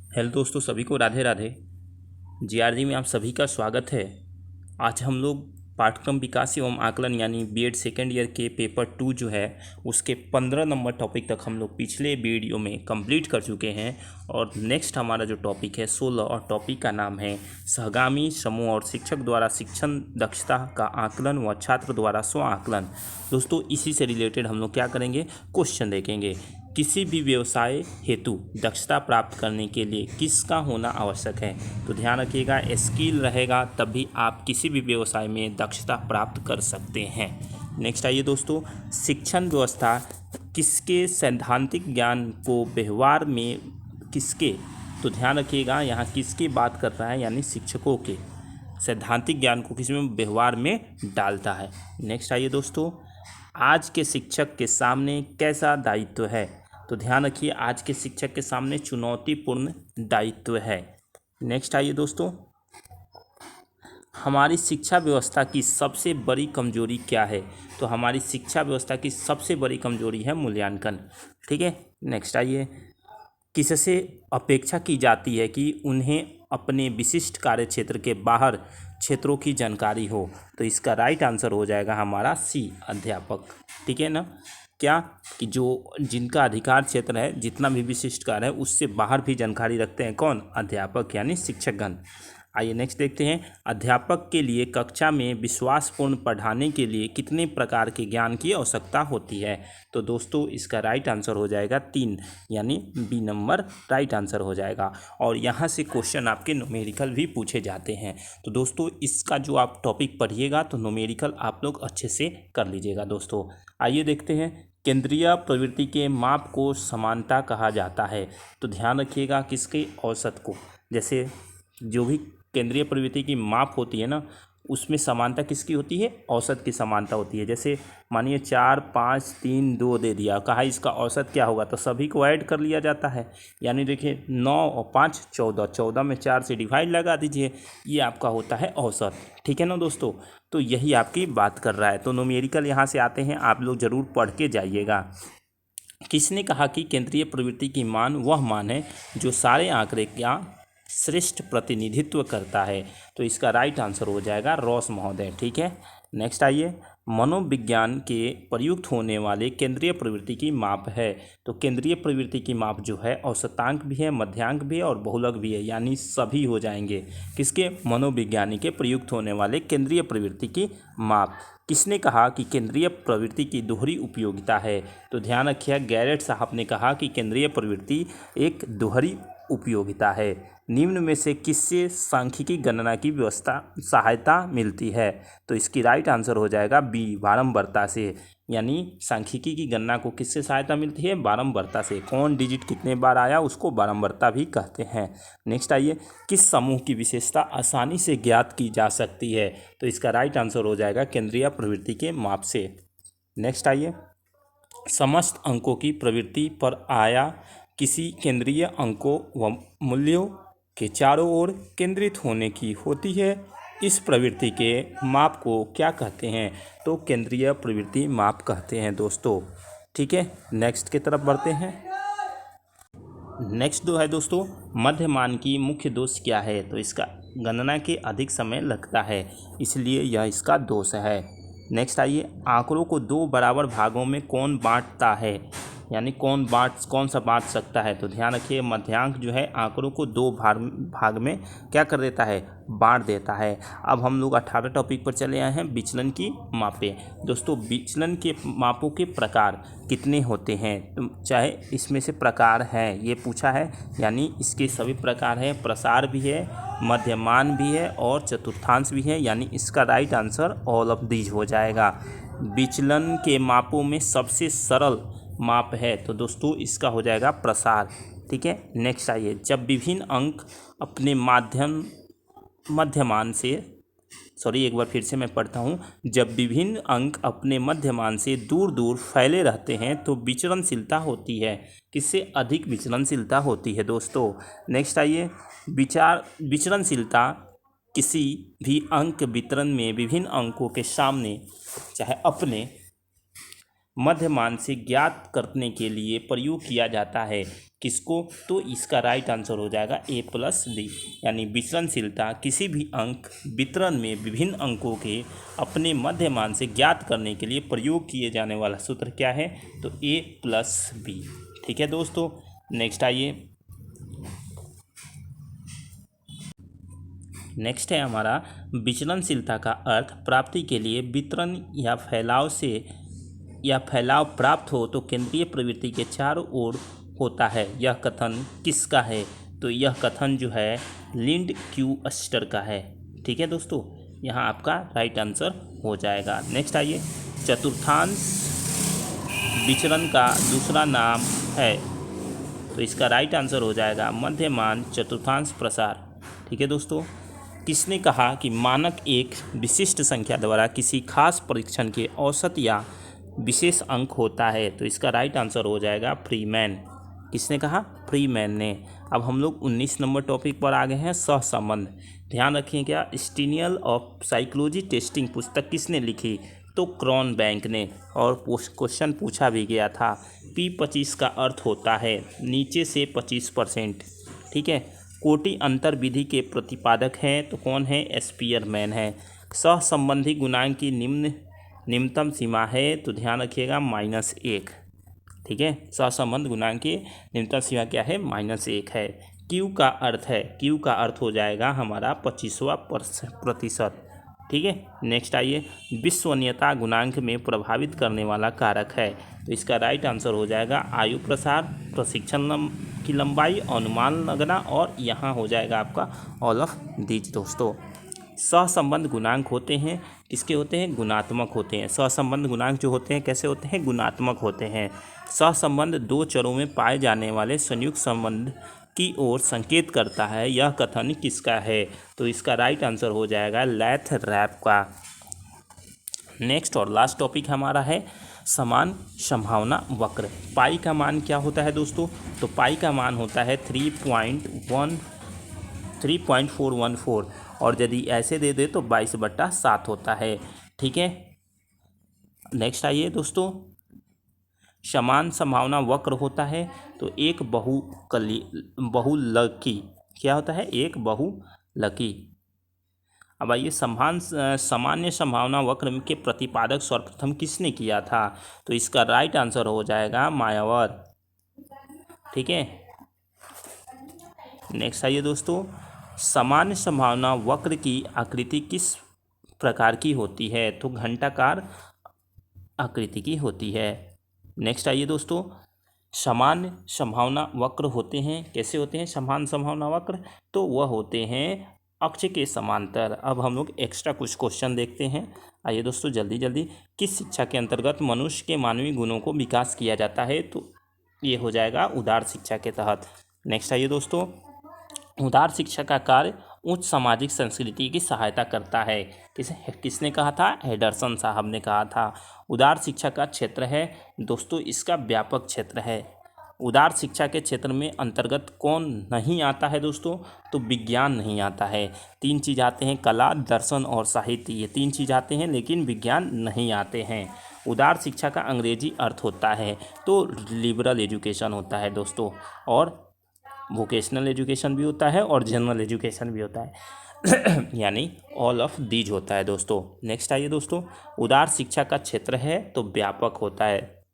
Hello दोस्तों, सभी को राधे राधे। जीआरजी में आप सभी का स्वागत है। आज हम लोग पाठ्यक्रम विकास एवं आकलन यानी बीएड सेकेंड ईयर के पेपर 2 जो है उसके 15 नंबर टॉपिक तक हम लोग पिछले वीडियो में कंप्लीट कर चुके हैं। और नेक्स्ट हमारा जो टॉपिक है 16 और टॉपिक का नाम है सहगामी समूह और शिक्षक द्वारा शिक्षण दक्षता का आकलन व छात्र द्वारा स्व आकलन। दोस्तों, इसी से रिलेटेड हम लोग क्या करेंगे, क्वेश्चन देखेंगे। किसी भी व्यवसाय हेतु दक्षता प्राप्त करने के लिए किसका होना आवश्यक है? तो ध्यान रखिएगा, स्किल रहेगा तभी आप किसी भी व्यवसाय में दक्षता प्राप्त कर सकते हैं। नेक्स्ट आइए दोस्तों, शिक्षण व्यवस्था किसके सैद्धांतिक ज्ञान को व्यवहार में किसके, तो ध्यान रखिएगा यहाँ किसकी बात कर रहा है, यानी शिक्षकों के सैद्धांतिक ज्ञान को किसी में व्यवहार में डालता है। नेक्स्ट आइए दोस्तों, आज के शिक्षक के सामने कैसा दायित्व है? तो ध्यान रखिए, आज के शिक्षक के सामने चुनौतीपूर्ण दायित्व है। नेक्स्ट आइए दोस्तों, हमारी शिक्षा व्यवस्था की सबसे बड़ी कमजोरी क्या है? तो हमारी शिक्षा व्यवस्था की सबसे बड़ी कमजोरी है मूल्यांकन। ठीक है, नेक्स्ट आइए, किससे अपेक्षा की जाती है कि उन्हें अपने विशिष्ट कार्य क्षेत्र के बाहर क्षेत्रों की जानकारी हो? तो इसका राइट आंसर हो जाएगा हमारा सी, अध्यापक। ठीक है ना, क्या कि जो जिनका अधिकार क्षेत्र है, जितना भी विशिष्ट कार्य है उससे बाहर भी जानकारी रखते हैं, कौन? अध्यापक यानी शिक्षकगण। आइए नेक्स्ट देखते हैं, अध्यापक के लिए कक्षा में विश्वासपूर्ण पढ़ाने के लिए कितने प्रकार के ज्ञान की आवश्यकता होती है? तो दोस्तों, इसका राइट आंसर हो जाएगा 3, यानी बी नंबर राइट आंसर हो जाएगा। और यहाँ से क्वेश्चन आपके न्यूमेरिकल भी पूछे जाते हैं। तो दोस्तों, इसका जो आप टॉपिक पढ़िएगा तो न्यूमेरिकल आप लोग अच्छे से कर लीजिएगा। दोस्तों आइए देखते हैं, केंद्रीय प्रवृत्ति के माप को समानता कहा जाता है। तो ध्यान रखिएगा, किसके? औसत को। जैसे जो भी केंद्रीय प्रवृत्ति की माप होती है ना, उसमें समानता किसकी होती है? औसत की समानता होती है। जैसे मानिए 4, 5, 3, 2 दे दिया, कहा इसका औसत क्या होगा, तो सभी को ऐड कर लिया जाता है। यानी देखिए 9 और 5 14, 14 में 4 से डिवाइड लगा दीजिए, ये आपका होता है औसत। ठीक है ना दोस्तों, तो यही आपकी बात कर रहा है। तो न्यूमेरिकल यहाँ से आते हैं, आप लोग ज़रूर पढ़ के जाइएगा। किसने कहा कि केंद्रीय प्रवृत्ति की मान वह मान है जो सारे आंकड़े का श्रेष्ठ प्रतिनिधित्व करता है? तो इसका राइट आंसर हो जाएगा रॉस महोदय। ठीक है, नेक्स्ट आइए, मनोविज्ञान के प्रयुक्त होने वाले केंद्रीय प्रवृत्ति की माप है। तो केंद्रीय प्रवृत्ति की माप जो है औसतांक भी है, मध्यांक भी है और बहुलक भी है, यानी सभी हो जाएंगे। किसके? मनोविज्ञानी के प्रयुक्त होने वाले केंद्रीय प्रवृत्ति की माप। किसने कहा कि केंद्रीय प्रवृत्ति की दोहरी उपयोगिता है? तो ध्यान रखिए, गैरेट साहब ने कहा कि केंद्रीय प्रवृत्ति एक दोहरी उपयोगिता है। निम्न में से किससे सांख्यिकी गणना की व्यवस्था सहायता मिलती है? तो इसकी राइट आंसर हो जाएगा बी, बारंबारता से। यानी सांख्यिकी की गणना को किससे सहायता मिलती है? बारंबारता से। कौन डिजिट कितने बार आया उसको बारंबारता भी कहते हैं। नेक्स्ट आइए, किस समूह की विशेषता आसानी से ज्ञात की जा सकती है? तो इसका राइट आंसर हो जाएगा केंद्रीय प्रवृत्ति के माप से। नेक्स्ट आइए, समस्त अंकों की प्रवृत्ति पर आया किसी केंद्रीय अंकों व मूल्यों के चारों ओर केंद्रित होने की होती है। इस प्रवृत्ति के माप को क्या कहते हैं? तो केंद्रीय प्रवृत्ति माप कहते हैं दोस्तों। ठीक है, नेक्स्ट की तरफ बढ़ते हैं। नेक्स्ट जो है दोस्तों, मध्यमान की मुख्य दोष क्या है? तो इसका गणना के अधिक समय लगता है, इसलिए यह इसका दोष है। नेक्स्ट आइए, आंकड़ों को 2 बराबर भागों में कौन बांटता है? यानी कौन सा बांट सकता है? तो ध्यान रखिए, मध्यांक जो है आंकड़ों को 2 भाग में क्या कर देता है? बांट देता है। अब हम लोग 18 टॉपिक पर चले आए हैं, विचलन की मापें। दोस्तों, विचलन के मापों के प्रकार कितने होते हैं? चाहे इसमें से प्रकार हैं, ये पूछा है, यानी इसके सभी प्रकार हैं। प्रसार भी है, मध्यमान भी है और चतुर्थांश भी है, यानी इसका right answer all of these हो जाएगा। विचलन के मापों में सबसे सरल माप है तो दोस्तों इसका हो जाएगा प्रसार। ठीक है, नेक्स्ट आइए, जब विभिन्न अंक अपने मध्यमान से एक बार फिर से मैं पढ़ता हूँ। जब विभिन्न अंक अपने मध्यमान से दूर दूर फैले रहते हैं तो विचरणशीलता होती है। किससे अधिक विचरणशीलता होती है दोस्तों? नेक्स्ट आइए, विचरणशीलता किसी भी अंक वितरण में विभिन्न अंकों के सामने चाहे अपने मध्यमान से ज्ञात करने के लिए प्रयोग किया जाता है। किसको? तो इसका राइट आंसर हो जाएगा A+D, यानी विचलनशीलता किसी भी अंक वितरण में विभिन्न अंकों के अपने मध्य मान से ज्ञात करने के लिए प्रयोग किए जाने वाला सूत्र क्या है? तो A+B। ठीक है दोस्तों, नेक्स्ट आइए। नेक्स्ट है हमारा विचलनशीलता का अर्थ प्राप्ति के लिए वितरण या फैलाव प्राप्त हो तो केंद्रीय प्रवृत्ति के चारों ओर होता है। यह कथन किसका है? तो यह कथन जो है लिंड क्यूस्टर का है। ठीक है दोस्तों, यहाँ आपका राइट आंसर हो जाएगा। नेक्स्ट आइए, चतुर्थांश विचलन का दूसरा नाम है, तो इसका राइट आंसर हो जाएगा मध्यमान चतुर्थांश प्रसार। ठीक है दोस्तों, किसने कहा कि मानक एक विशिष्ट संख्या द्वारा किसी खास परीक्षण के औसत या विशेष अंक होता है? तो इसका राइट आंसर हो जाएगा फ्रीमैन। किसने कहा? फ्रीमैन ने। अब हम लोग 19 नंबर टॉपिक पर आ गए हैं, सहसंबंध। ध्यान रखिएगा, स्टीनियल ऑफ साइकोलॉजी टेस्टिंग पुस्तक किसने लिखी? तो क्रॉनबैंक ने। और क्वेश्चन पूछा भी गया था, P25 का अर्थ होता है नीचे से 25%। ठीक है, कोटि अंतर विधि के प्रतिपादक हैं तो कौन है? स्पीयरमैन है। सहसंबंधी गुणांक की निम्नतम सीमा है, तो ध्यान रखिएगा -1। ठीक है, सहसंबंध गुणांक की निम्नतम सीमा क्या है? -1 है। क्यू का अर्थ है, क्यू का अर्थ हो जाएगा हमारा 25वां प्रतिशत। ठीक है, नेक्स्ट आइए, विश्वसनीयता गुणांक में प्रभावित करने वाला कारक है, तो इसका राइट आंसर हो जाएगा आयु प्रसार, प्रशिक्षण की लंबाई, अनुमान लगना, और यहाँ हो जाएगा आपका ऑल ऑफ दीज। दोस्तों, सहसंबंध गुणांक होते हैं, किसके होते हैं? गुणात्मक होते हैं। सहसंबंध गुणांक जो होते हैं कैसे होते हैं? गुणात्मक होते हैं। सहसंबंध दो चरों में पाए जाने वाले संयुक्त संबंध की ओर संकेत करता है। यह कथन किसका है? तो इसका राइट आंसर हो जाएगा लैथ-रैप का। नेक्स्ट और लास्ट टॉपिक हमारा है समान संभावना वक्र। पाई का मान क्या होता है दोस्तों? तो पाई का मान होता है 3.414, और यदि ऐसे दे दे तो 22/7 होता है। ठीक है, नेक्स्ट आइए दोस्तों, समान संभावना वक्र होता है तो एक बहुलकी क्या होता है? एक बहुलकी। अब आइए, सामान्य संभावना वक्र के प्रतिपादक सर्वप्रथम किसने किया था? तो इसका राइट आंसर हो जाएगा मायावर। ठीक है, नेक्स्ट आइए दोस्तों, सामान्य संभावना वक्र की आकृति किस प्रकार की होती है? तो घंटाकार आकृति की होती है। नेक्स्ट आइए दोस्तों, समान संभावना वक्र होते हैं, कैसे होते हैं समान संभावना वक्र? तो वह होते हैं अक्ष के समांतर। अब हम लोग एक्स्ट्रा कुछ क्वेश्चन देखते हैं। आइए दोस्तों, जल्दी जल्दी, किस शिक्षा के अंतर्गत मनुष्य के मानवीय गुणों को विकास किया जाता है? तो ये हो जाएगा उदार शिक्षा के तहत। नेक्स्ट आइए दोस्तों, उदार शिक्षा का कार्य उच्च सामाजिक संस्कृति की सहायता करता है। किसने कहा था? एंडरसन साहब ने कहा था। उदार शिक्षा का क्षेत्र है दोस्तों, इसका व्यापक क्षेत्र है। उदार शिक्षा के क्षेत्र में अंतर्गत कौन नहीं आता है दोस्तों? तो विज्ञान नहीं आता है। 3 चीज़ आते हैं, कला, दर्शन और साहित्य, ये 3 चीज़ आते हैं, लेकिन विज्ञान नहीं आते हैं। उदार शिक्षा का अंग्रेजी अर्थ होता है तो लिबरल एजुकेशन होता है दोस्तों, और वोकेशनल एजुकेशन भी होता है और जनरल एजुकेशन भी होता है यानी ऑल ऑफ दीज होता है दोस्तों। नेक्स्ट आइए दोस्तों, उदार शिक्षा का क्षेत्र है तो व्यापक होता है।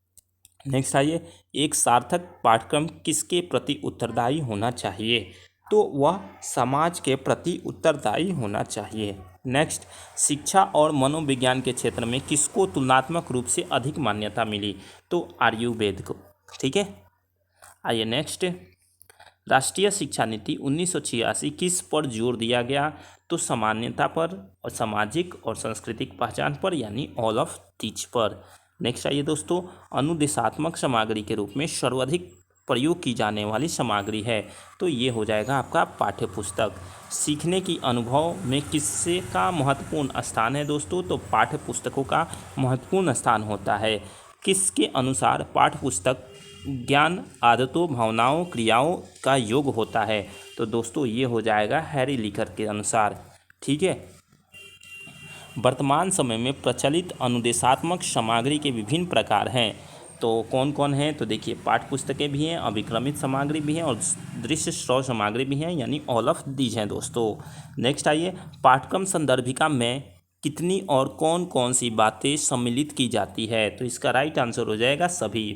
नेक्स्ट आइए, एक सार्थक पाठ्यक्रम किसके प्रति उत्तरदायी होना चाहिए? तो वह समाज के प्रति उत्तरदायी होना चाहिए। नेक्स्ट, शिक्षा और मनोविज्ञान के क्षेत्र में किसको तुलनात्मक रूप से अधिक मान्यता मिली? तो आयुर्वेद को। ठीक है, आइए नेक्स्ट, राष्ट्रीय शिक्षा नीति 1986 किस पर जोर दिया गया? तो समानता पर और सामाजिक और सांस्कृतिक पहचान पर, यानी ऑल ऑफ दीज पर। नेक्स्ट आइए दोस्तों, अनुदेशात्मक सामग्री के रूप में सर्वाधिक प्रयोग की जाने वाली सामग्री है, तो ये हो जाएगा आपका पाठ्य पुस्तक। सीखने की अनुभव में किससे का महत्वपूर्ण स्थान है दोस्तों? तो पाठ्य पुस्तकों का महत्वपूर्ण स्थान होता है। किसके अनुसार पाठ्य पुस्तक ज्ञान, आदतों, भावनाओं, क्रियाओं का योग होता है? तो दोस्तों ये हो जाएगा हैरी लिकर के अनुसार। ठीक है, वर्तमान समय में प्रचलित अनुदेशात्मक सामग्री के विभिन्न प्रकार हैं। तो कौन कौन है, तो देखिए पाठ्य पुस्तकें भी हैं, अभिक्रमित सामग्री भी है और दृश्य श्रव्य सामग्री भी है, यानी ऑल ऑफ दीज हैं दोस्तों। नेक्स्ट आइए, पाठ्यक्रम संदर्भिका में कितनी और कौन कौन सी बातें सम्मिलित की जाती है, तो इसका राइट आंसर हो जाएगा सभी।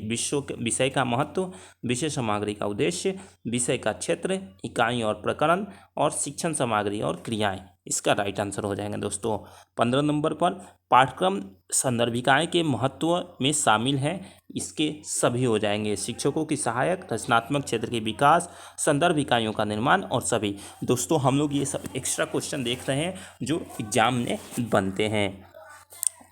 विषय का महत्व, विषय सामग्री का उद्देश्य, विषय का क्षेत्र, इकाई और प्रकरण, और शिक्षण सामग्री और क्रियाएं, इसका राइट आंसर हो जाएगा दोस्तों। 15 नंबर पर पाठ्यक्रम संदर्भिकाएं के महत्व में शामिल है, इसके सभी हो जाएंगे। शिक्षकों की सहायक, रचनात्मक क्षेत्र के विकास, संदर्भ इकाइयों का निर्माण और सभी। दोस्तों हम लोग ये सब एक्स्ट्रा क्वेश्चन देख रहे हैं जो एग्जाम में बनते हैं,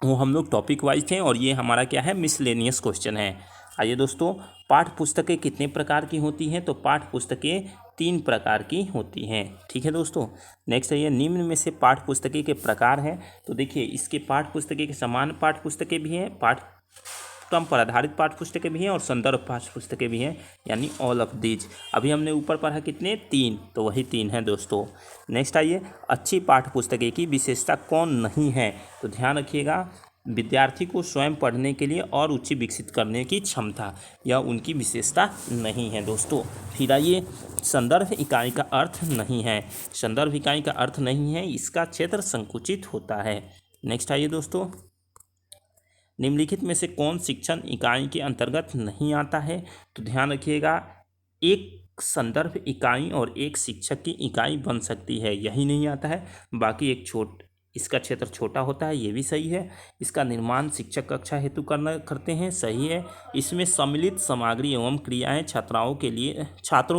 वो हम लोग टॉपिक वाइज थे और ये हमारा क्या है, मिसलेनियस क्वेश्चन है। आइए दोस्तों, पाठ्य पुस्तकें कितने प्रकार की होती हैं, तो पाठ्य पुस्तकें 3 प्रकार की होती हैं। ठीक है दोस्तों। नेक्स्ट है ये, निम्न में से पाठ्य पुस्तकें के प्रकार हैं, तो देखिए इसके पाठ्य पुस्तकें के समान पाठ्य पुस्तकें भी हैं, पाठ्यक्रम पर आधारित पाठ्य पुस्तकें भी हैं और संदर्भ पाठ्य पुस्तकें भी हैं, यानी ऑल ऑफ दीज। अभी हमने ऊपर पढ़ा कितने, 3, तो वही 3 हैं दोस्तों। नेक्स्ट आइए, अच्छी पाठ्य पुस्तकें की विशेषता कौन नहीं है, तो ध्यान रखिएगा, विद्यार्थी को स्वयं पढ़ने के लिए और रुचि विकसित करने की क्षमता, यह उनकी विशेषता नहीं है दोस्तों। फिर आइए, संदर्भ इकाई का अर्थ नहीं है, संदर्भ इकाई का अर्थ नहीं है, इसका क्षेत्र संकुचित होता है। नेक्स्ट आइए दोस्तों, निम्नलिखित में से कौन शिक्षण इकाई के अंतर्गत नहीं आता है, तो ध्यान रखिएगा, एक संदर्भ इकाई और एक शिक्षक की इकाई बन सकती है, यही नहीं आता है। बाकी इसका क्षेत्र छोटा होता है, ये भी सही है। इसका निर्माण शिक्षक कक्षा हेतु करते हैं, सही है। इसमें सम्मिलित सामग्री एवं क्रियाएं छात्रों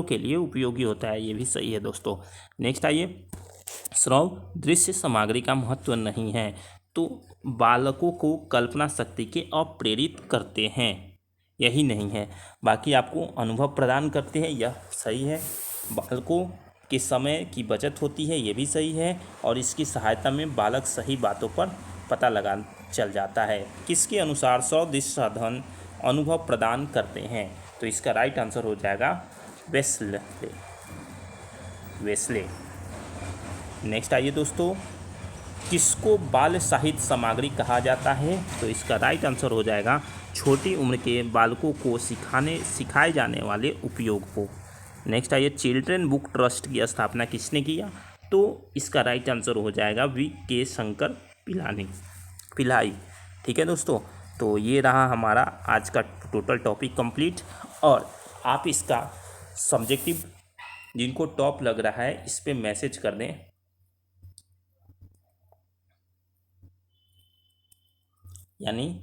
के लिए उपयोगी होता है, ये भी सही है दोस्तों। नेक्स्ट आइए, श्रव्य दृश्य सामग्री का महत्व नहीं है, तो बालकों को कल्पना शक्ति के अप्रेरित करते हैं, यही नहीं है। बाकी आपको अनुभव प्रदान करते हैं, यह सही है। बालकों के समय की बचत होती है, ये भी सही है। और इसकी सहायता में बालक सही बातों पर पता लगा चल जाता है। किसके अनुसार सदृश साधन अनुभव प्रदान करते हैं, तो इसका राइट आंसर हो जाएगा वेस्ले। नेक्स्ट आइए दोस्तों, किसको बाल साहित्य सामग्री कहा जाता है, तो इसका राइट आंसर हो जाएगा छोटी उम्र के बालकों को सिखाए जाने वाले उपयोग को। नेक्स्ट आइए, चिल्ड्रन बुक ट्रस्ट की स्थापना किसने किया, तो इसका राइट आंसर हो जाएगा V.K. शंकर पिल्लाई। ठीक है दोस्तों, तो ये रहा हमारा आज का टोटल टॉपिक कंप्लीट। और आप इसका सब्जेक्टिव जिनको टॉप लग रहा है इस पे मैसेज कर दें, यानी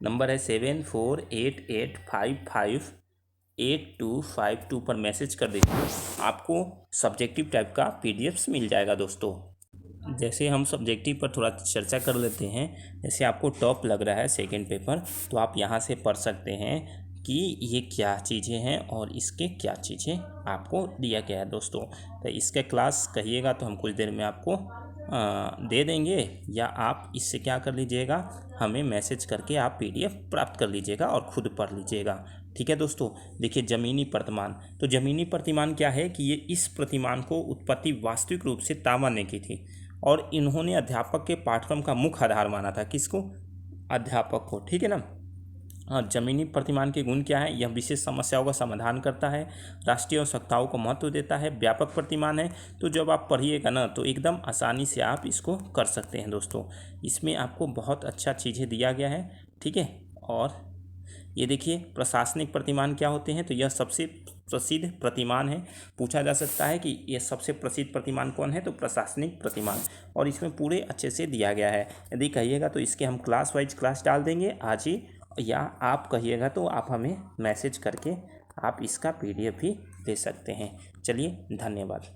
नंबर है 7488558252 पर मैसेज कर दीजिए, आपको सब्जेक्टिव टाइप का PDFs मिल जाएगा दोस्तों। जैसे हम सब्जेक्टिव पर थोड़ा चर्चा कर लेते हैं, जैसे आपको टॉप लग रहा है सेकंड पेपर, तो आप यहाँ से पढ़ सकते हैं कि ये क्या चीज़ें हैं और इसके क्या चीज़ें आपको दिया गया है दोस्तों। तो इसका क्लास कहिएगा तो हम कुछ देर में आपको दे देंगे, या आप इससे क्या कर लीजिएगा, हमें मैसेज करके आप PDF प्राप्त कर लीजिएगा और ख़ुद पढ़ लीजिएगा। ठीक है दोस्तों। देखिए जमीनी प्रतिमान, तो जमीनी प्रतिमान क्या है कि ये इस प्रतिमान को उत्पत्ति वास्तविक रूप से तावा ने की थी, और इन्होंने अध्यापक के पाठ्यक्रम का मुख्य आधार माना था। किसको, अध्यापक को। ठीक है ना। और जमीनी प्रतिमान के गुण क्या है, यह विशेष समस्याओं का समाधान करता है, राष्ट्रीय आवश्यकताओं को महत्व देता है, व्यापक प्रतिमान है। तो जब आप पढ़िएगा ना तो एकदम आसानी से आप इसको कर सकते हैं दोस्तों। इसमें आपको बहुत अच्छा चीज़ें दिया गया है। ठीक है। और ये देखिए प्रशासनिक प्रतिमान क्या होते हैं, तो यह सबसे प्रसिद्ध प्रतिमान है। पूछा जा सकता है कि यह सबसे प्रसिद्ध प्रतिमान कौन है, तो प्रशासनिक प्रतिमान, और इसमें पूरे अच्छे से दिया गया है। यदि कहिएगा तो इसके हम क्लास वाइज क्लास डाल देंगे आज ही, या आप कहिएगा तो आप हमें मैसेज करके आप इसका PDF भी दे सकते हैं। चलिए, धन्यवाद।